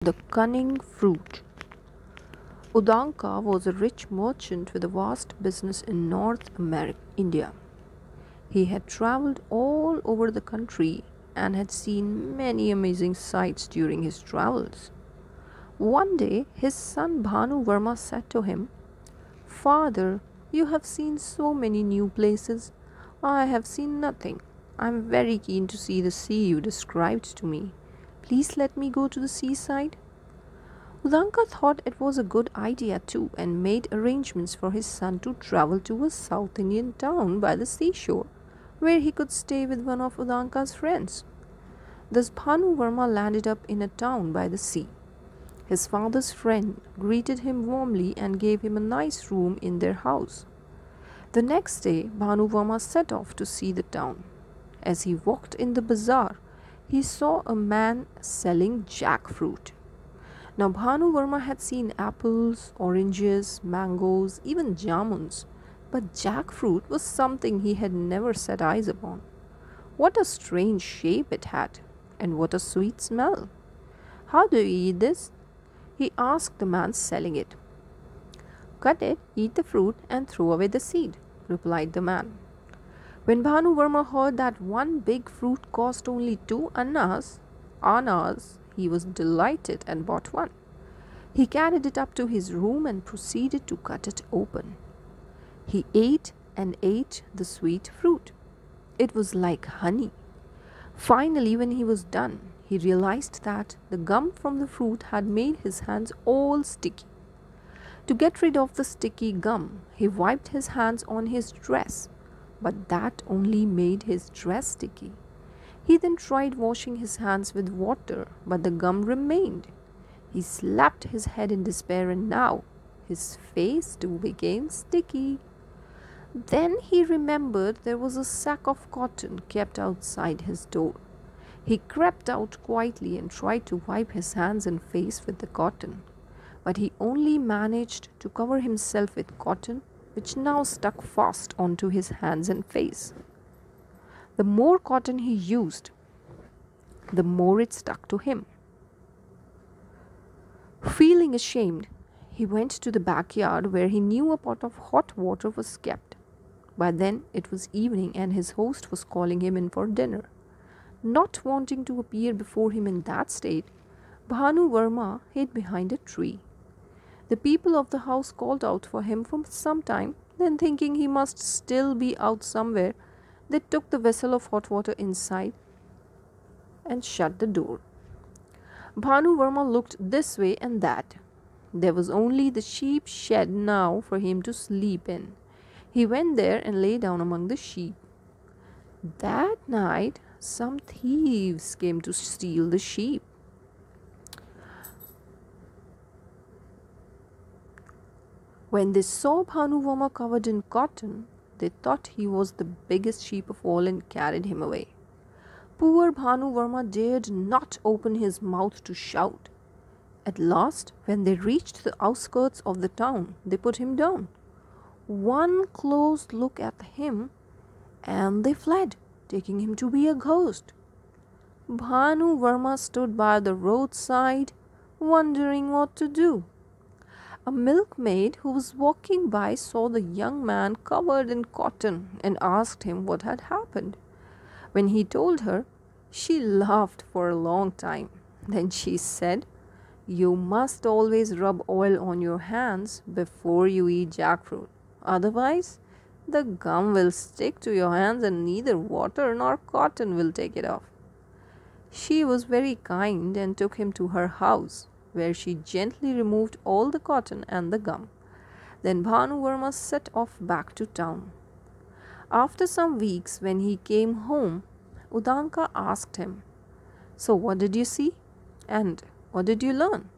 The cunning fruit. Udanka was a rich merchant with a vast business in North America, India. He had traveled all over the country and had seen many amazing sights during his travels. One day, his son Bhanu Verma said to him, "Father, you have seen so many new places. I have seen nothing. I am very keen to see the sea you described to me. Please let me go to the seaside." Udanka thought it was a good idea too and made arrangements for his son to travel to a South Indian town by the seashore, where he could stay with one of Udanka's friends. Thus Bhanu Verma landed up in a town by the sea. His father's friend greeted him warmly and gave him a nice room in their house. The next day, Bhanu Verma set off to see the town. As he walked in the bazaar, he saw a man selling jackfruit. Now Bhanu Verma had seen apples, oranges, mangoes, even jamuns, but jackfruit was something he had never set eyes upon. What a strange shape it had, and what a sweet smell! "How do you eat this?" he asked the man selling it. "Cut it, eat the fruit, and throw away the seed," replied the man. When Bhanu Verma heard that one big fruit cost only 2 annas, he was delighted and bought one. He carried it up to his room and proceeded to cut it open. He ate and ate the sweet fruit. It was like honey. Finally, when he was done, he realized that the gum from the fruit had made his hands all sticky. To get rid of the sticky gum, he wiped his hands on his dress, but that only made his dress sticky. He then tried washing his hands with water, but the gum remained. He slapped his head in despair, and now his face too became sticky. Then he remembered there was a sack of cotton kept outside his door. He crept out quietly and tried to wipe his hands and face with the cotton, but he only managed to cover himself with cotton, which now stuck fast onto his hands and face. The more cotton he used, the more it stuck to him. Feeling ashamed, he went to the backyard where he knew a pot of hot water was kept. By then it was evening and his host was calling him in for dinner. Not wanting to appear before him in that state, Bhanu Verma hid behind a tree. The people of the house called out for him for some time, then thinking he must still be out somewhere, they took the vessel of hot water inside and shut the door. Bhanu Verma looked this way and that. There was only the sheep shed now for him to sleep in. He went there and lay down among the sheep. That night, some thieves came to steal the sheep. When they saw Bhanu Verma covered in cotton, they thought he was the biggest sheep of all and carried him away. Poor Bhanu Verma dared not open his mouth to shout. At last, when they reached the outskirts of the town, they put him down. One close look at him, and they fled, taking him to be a ghost. Bhanu Verma stood by the roadside, wondering what to do. A milkmaid who was walking by saw the young man covered in cotton and asked him what had happened. When he told her, she laughed for a long time. Then she said, "You must always rub oil on your hands before you eat jackfruit. Otherwise, the gum will stick to your hands and neither water nor cotton will take it off." She was very kind and took him to her house, where she gently removed all the cotton and the gum. Then Bhanu Verma set off back to town. After some weeks, when he came home, Udanka asked him, "So what did you see? And what did you learn?"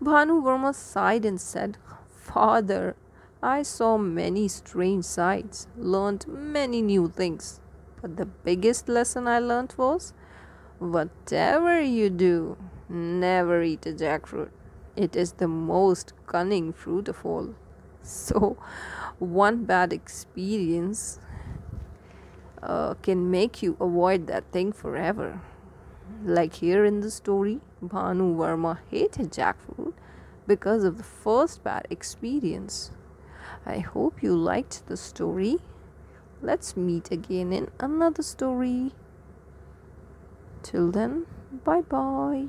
Bhanu Verma sighed and said, "Father, I saw many strange sights, learned many new things. But the biggest lesson I learned was, whatever you do, never eat a jackfruit. It is the most cunning fruit of all. So, one bad experience can make you avoid that thing forever." Like here in the story, Bhanu Verma hated jackfruit because of the first bad experience. I hope you liked the story. Let's meet again in another story. Till then, bye bye.